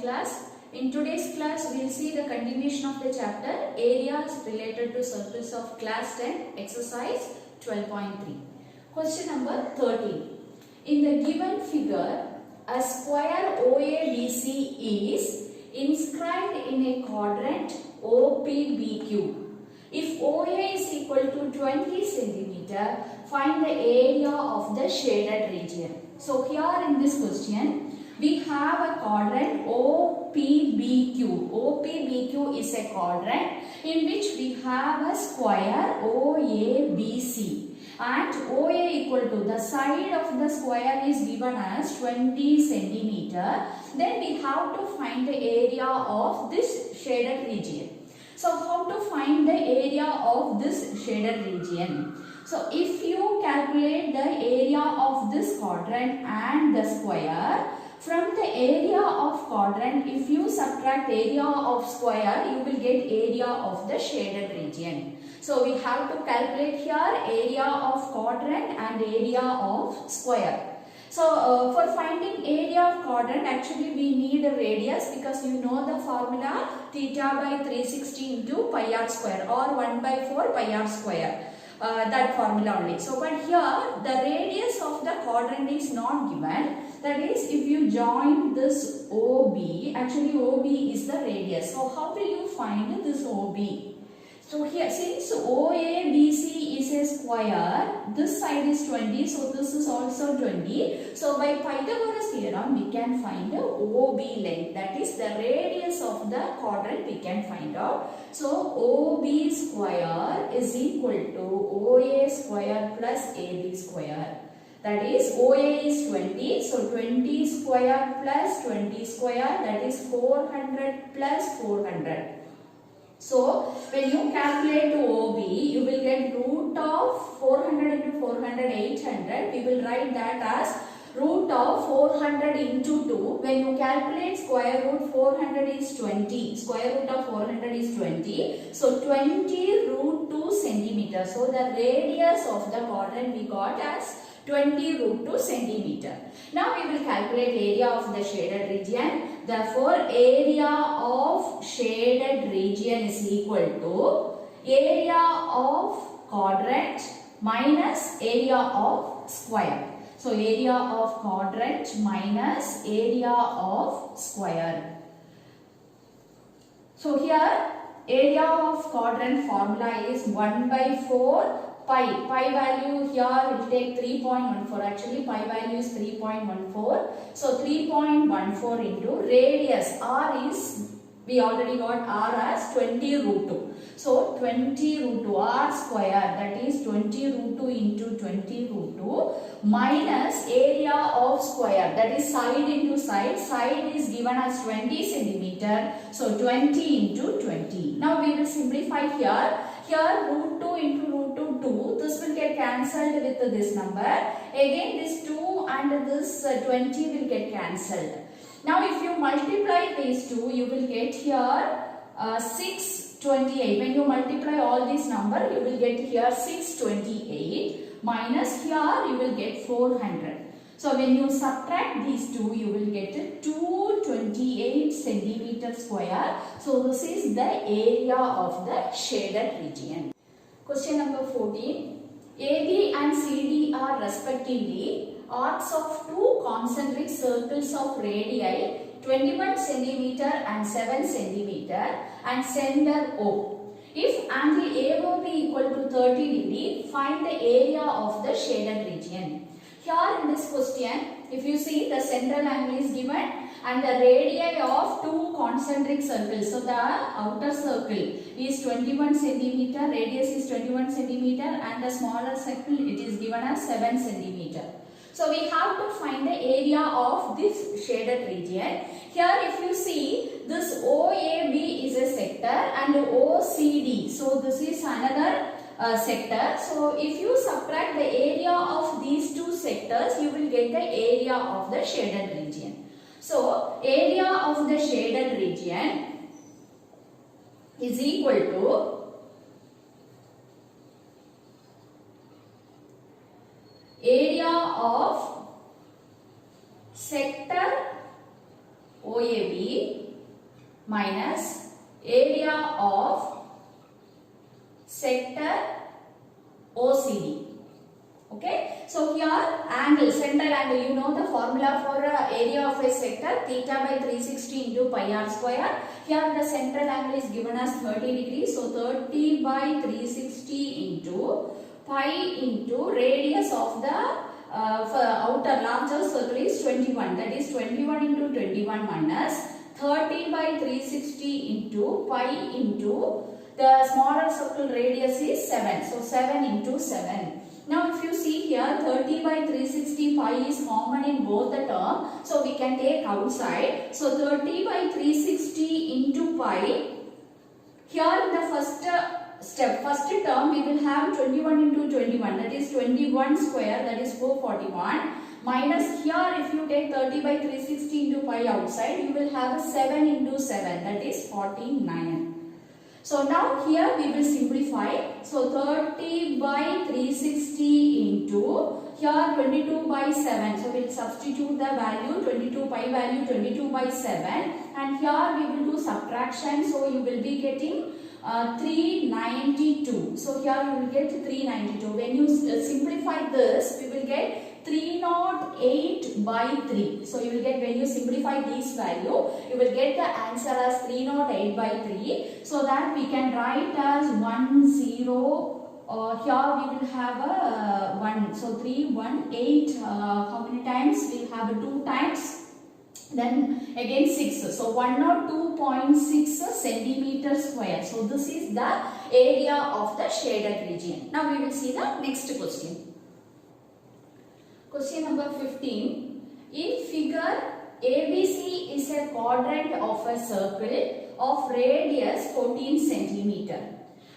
class. In today's class, we will see the continuation of the chapter Areas related to circles of class 10, exercise 12.3. Question number 13. In the given figure, a square OABC is inscribed in a quadrant OPBQ. If OA is equal to 20 centimeter, find the area of the shaded region. So here in this question, we have a quadrant OPBQ. OPBQ is a quadrant in which we have a square OABC. And OA equal to the side of the square is given as 20 centimeter. Then we have to find the area of this shaded region. So how to find the area of this shaded region? So if you calculate the area of this quadrant and the square, from the area of quadrant, if you subtract area of square, you will get area of the shaded region. So we have to calculate here area of quadrant and area of square. So for finding area of quadrant, actually we need a radius, because you know the formula theta by 360 into pi r square or 1 by 4 pi r square. That formula only. So but here the radius of the quadrant is not given. That is, if you join this OB, actually OB is the radius. So how will you find this OB? So here, since OABC is a square, this side is 20, so this is also 20. So by Pythagoras theorem, we can find the OB length. That is the radius of the quadrant we can find out. So OB square is equal to OA square plus AB square. That is, OA is 20, so 20 square plus 20 square, that is 400 plus 400. So when you calculate OB, you will get root of 400 into 400, 800. We will write that as root of 400 into 2. When you calculate square root, 400 is 20. Square root of 400 is 20. So 20 root 2 centimeter. So the radius of the quadrant we got as 20 root 2 centimeter. Now we will calculate area of the shaded region. Therefore, area of shaded region is equal to area of quadrant minus area of square. So area of quadrant minus area of square. So here area of quadrant formula is 1 by 4 pi. Pi value here will take 3.14. Actually pi value is 3.14. So 3.14 into radius. R is, we already got R as 20 root 2. So 20 root 2 R square, that is 20 root 2 into 20 root 2 minus area of square, that is side into side. Side is given as 20 centimeter. So 20 into 20. Now we will simplify here. Here root 2 into root 2, 2. This will get cancelled with this number. Again this 2 and this 20 will get cancelled. Now if you multiply these two, you will get here 628. When you multiply all these number, you will get here 628 minus here you will get 400. So when you subtract these two, you will get 228 centimeter square. So this is the area of the shaded region. Question number 14. AB and CD are respectively arcs of two concentric circles of radii 21 centimeter and 7 centimeter and center O. If angle AOB equal to 30 degree, find the area of the shaded region. Here in this question, if you see, the central angle is given and the radii of two concentric circles. So the outer circle is 21 centimeter, radius is 21 centimeter, and the smaller circle it is given as 7 centimeter. So we have to find the area of this shaded region. Here if you see, this OAB is a sector and OCD. So this is another sector. So if you subtract the area of these two sectors, you will get the area of the shaded region. So area of the shaded region is equal to area of sector OAB minus area of sector OCD. Okay, so here angle, central angle, you know the formula for area of a sector, theta by 360 into pi r square. Here the central angle is given as 30 degrees, so 30 by 360 into pi into radius of the outer larger circle is 21, that is 21 into 21 minus 30 by 360 into pi into the smaller circle radius is 7, so 7 into 7. Now if you see here 30 by 360 pi is common in both the term, so we can take outside. So 30 by 360 into pi, here in the first first term we will have 21 into 21, that is 21 square, that is 441, minus here if you take 30 by 360 into pi outside, you will have 7 into 7, that is 49. So now here we will simplify. So 30 by 360 into here 22 by 7. So we will substitute the value 22 pi value 22 by 7, and here we will do subtraction. So you will be getting 392. So here you will get 392. When you simplify this, we will get 308 by 3. So you will get, when you simplify this value, you will get the answer as 308 by 3. So that we can write as 10. Here we will have a 1. So 318. How many times? We will have 2 times. Then again 6. So 102.6 centimeter square. So this is the area of the shaded region. Now we will see the next question. Question number 15. In figure, ABC is a quadrant of a circle of radius 14 centimeter,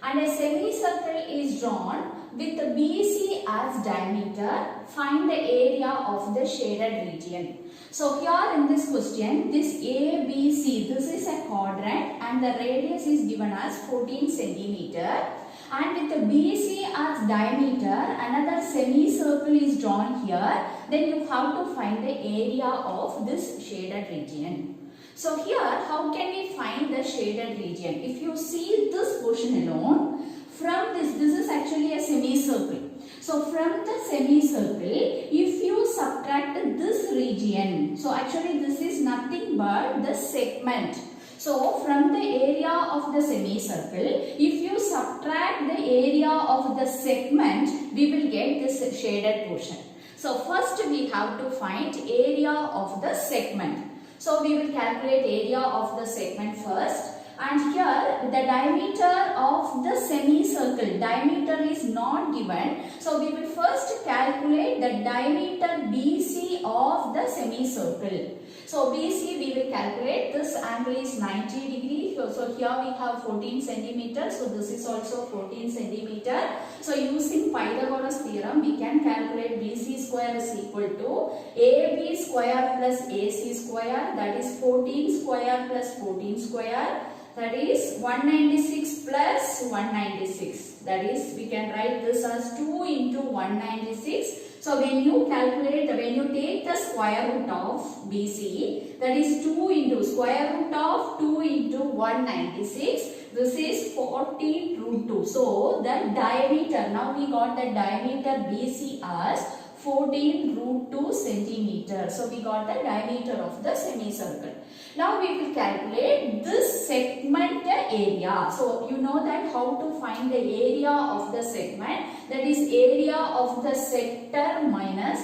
and a semicircle is drawn with BC as diameter. Find the area of the shaded region. So here in this question, this ABC, this is a quadrant and the radius is given as 14 centimeter. And with the BC as diameter, another semicircle is drawn here. Then you have to find the area of this shaded region. So here, how can we find the shaded region? If you see this portion alone, from this is actually a semicircle. So from the semicircle, if you subtract this region, so actually this is nothing but the segment. So from the area of the semicircle, if you subtract the area of the segment, we will get this shaded portion. So first we have to find area of the segment. So we will calculate area of the segment first. And here the diameter of the semicircle, diameter is not given. So we will first calculate the diameter BC of the semicircle. So BC we will calculate, this angle is 90 degrees. So here we have 14 centimeters. So this is also 14 centimeter. So using Pythagoras theorem, we can calculate BC square is equal to AB square plus AC square, that is 14 square plus 14 square. That is 196 plus 196. That is, we can write this as 2 into 196. So when you calculate, when you take the square root of BC, that is 2 into square root of 2 into 196. This is 14 root 2. So the diameter, now we got the diameter BC as 14 root 2 centimeter. So we got the diameter of the semicircle. Now we will calculate this segment area. So you know that how to find the area of the segment. That is area of the sector minus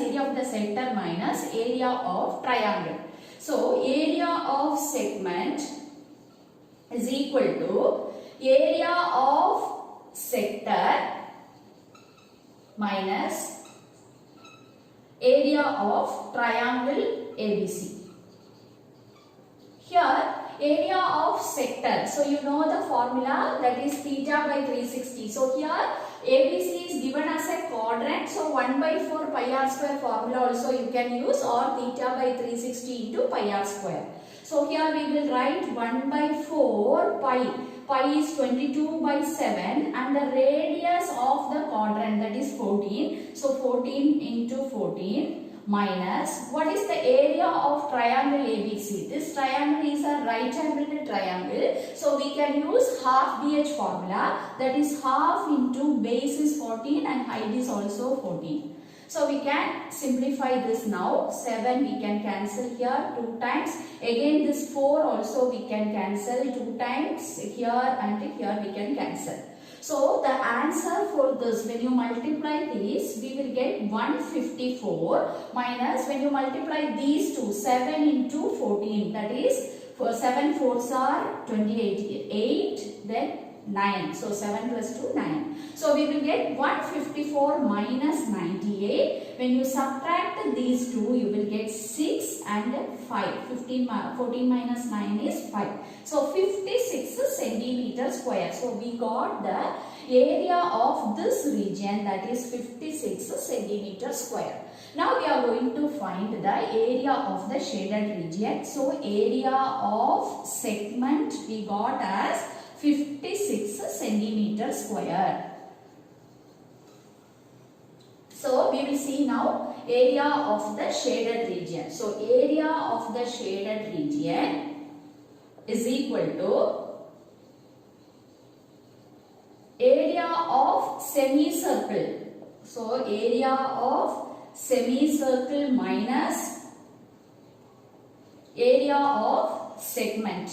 area of triangle. So area of segment is equal to area of sector minus area of triangle ABC. Here area of sector, so you know the formula, that is theta by 360. So here ABC is given as a quadrant, so 1 by 4 pi r square formula also you can use, or theta by 360 into pi r square. So here we will write 1 by 4 pi is 22 by 7, and the radius of the quadrant, that is 14. So 14 into 14 minus what is the area of triangle ABC. This triangle is a right angled triangle. So we can use half BH formula, that is half into base is 14 and height is also 14. So we can simplify this now. 7 we can cancel here 2 times. Again this 4 also we can cancel 2 times. Here and here we can cancel. So the answer for this, when you multiply these, we will get 154 minus when you multiply these two, 7 into 14, that is for 7 fours are 28, 8 then 9. So 7 plus 2, 9. So we will get 154 minus 98. When you subtract these two, you will get 6 and 5. 14 minus 9 is 5. So 56 centimeter square. So we got the area of this region, that is 56 centimeter square. Now we are going to find the area of the shaded region. So area of segment we got as 56 centimeter square. So we will see now area of the shaded region. So area of the shaded region is equal to area of semicircle. So area of semicircle minus area of segment.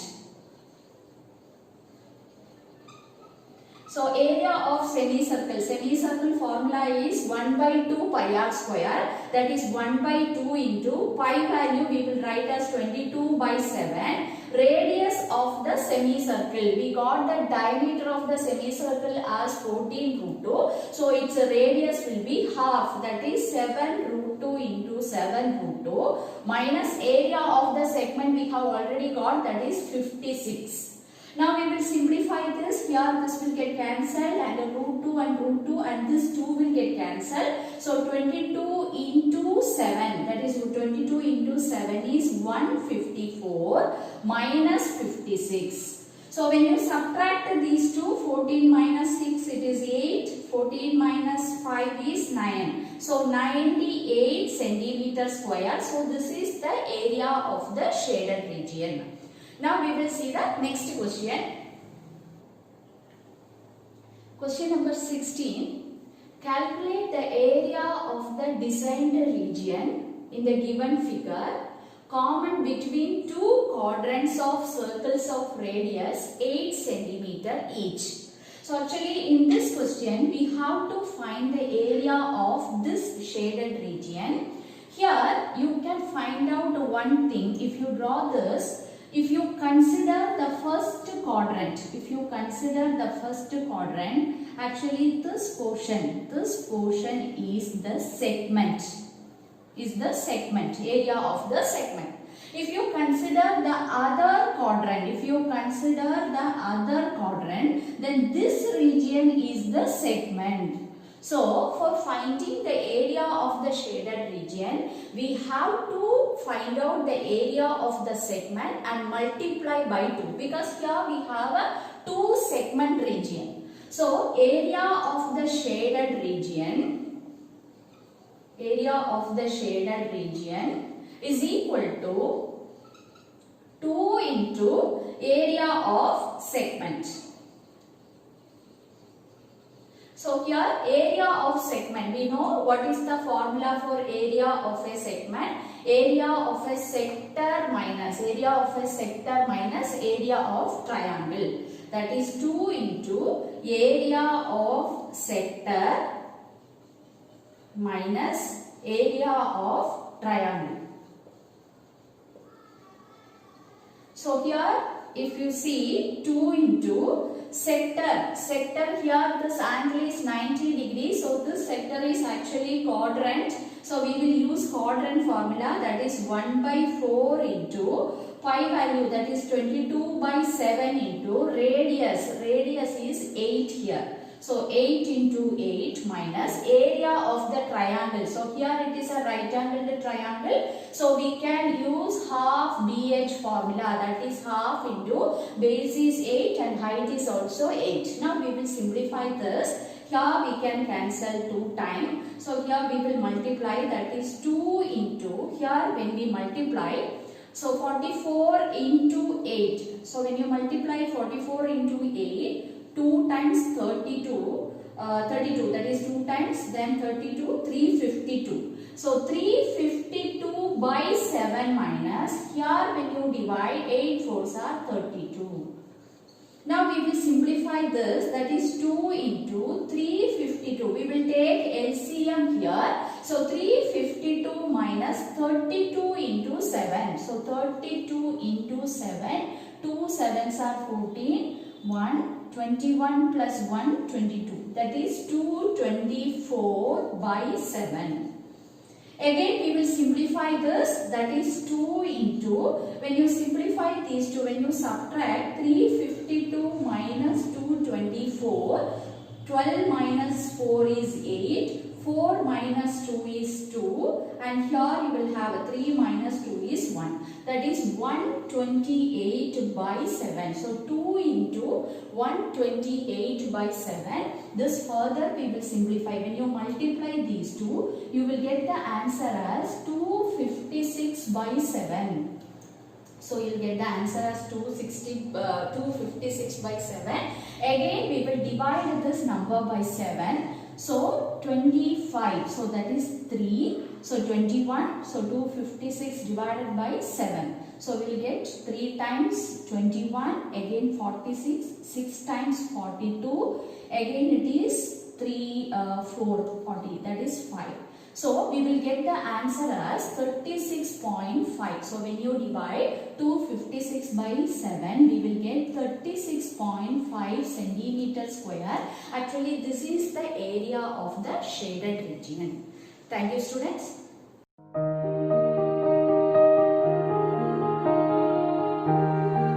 So area of semicircle, semicircle formula is 1 by 2 pi r square, that is 1 by 2 into pi value we will write as 22 by 7. Radius of the semicircle, we got the diameter of the semicircle as 14 root 2. So its radius will be half, that is 7 root 2 into 7 root 2 minus area of the segment we have already got, that is 56. Now we will simplify this. Here this will get cancelled and root 2 and this 2 will get cancelled. So 22 into 7, that is 22 into 7 is 154 minus 56. So when you subtract these two, 14 minus 6 it is 8, 14 minus 5 is 9. So 98 centimeter square. So this is the area of the shaded region. Now we will see the next question. Question number 16. Calculate the area of the designed region in the given figure common between two quadrants of circles of radius 8 centimeter each. So actually in this question we have to find the area of this shaded region. Here you can find out one thing. If you draw this, if you consider the first quadrant, actually this portion is the segment, area of the segment. If you consider the other quadrant, then this region is the segment. So, for finding the area of the shaded region, we have to find out the area of the segment and multiply by 2, because here we have a 2 segment region. So, area of the shaded region is equal to 2 into area of segment. So here area of segment, we know what is the formula for area of a segment. Area of a sector minus area of triangle, that is 2 into area of sector minus area of triangle. So here if you see 2 into sector here this angle is 90 degrees, so this sector is actually quadrant. So we will use quadrant formula, that is 1 by 4 into pi value, that is 22 by 7 into radius is 8 here. So 8 into 8 minus area of the triangle. So here it is a right angled triangle. So we can use half BH formula, that is half into base is 8 and height is also 8. Now we will simplify this. Here we can cancel 2 times. So here we will multiply, that is 2 into, here when we multiply, so 44 into 8. So when you multiply 44 into 8, 2 times 32, 32, that is 2 times, then 32, 352. So 352 by 7 minus, here when you divide, 8 fours are 32. Now we will simplify this, that is 2 into 352. We will take LCM here. So 352 minus 32 into 7. So 32 into 7, 2 sevens are 14, 1, 21 plus 1, 22. That is 224 by 7. Again we will simplify this, that is 2 into, when you simplify these two, when you subtract 352 minus 224, 12 minus 4 is 8, 4 minus 2 is 2, and here you will have a 3 minus 2 is 1. That is 128 by 7. So 2 into 128 by 7. This further we will simplify. When you multiply these two, you will get the answer as 256 by 7. So you will get the answer as 256 by 7. Again we will divide this number by 7. So 25, so that is 3, so 21, so 256 divided by 7. So we will get 3 times 21, again 46, 6 times 42, again it is 3, 4, 40, that is 5. So we will get the answer as 36.5. So when you divide 256 by 7, we will get 36.5 centimeter square. Actually this is the area of the shaded region. Thank you students.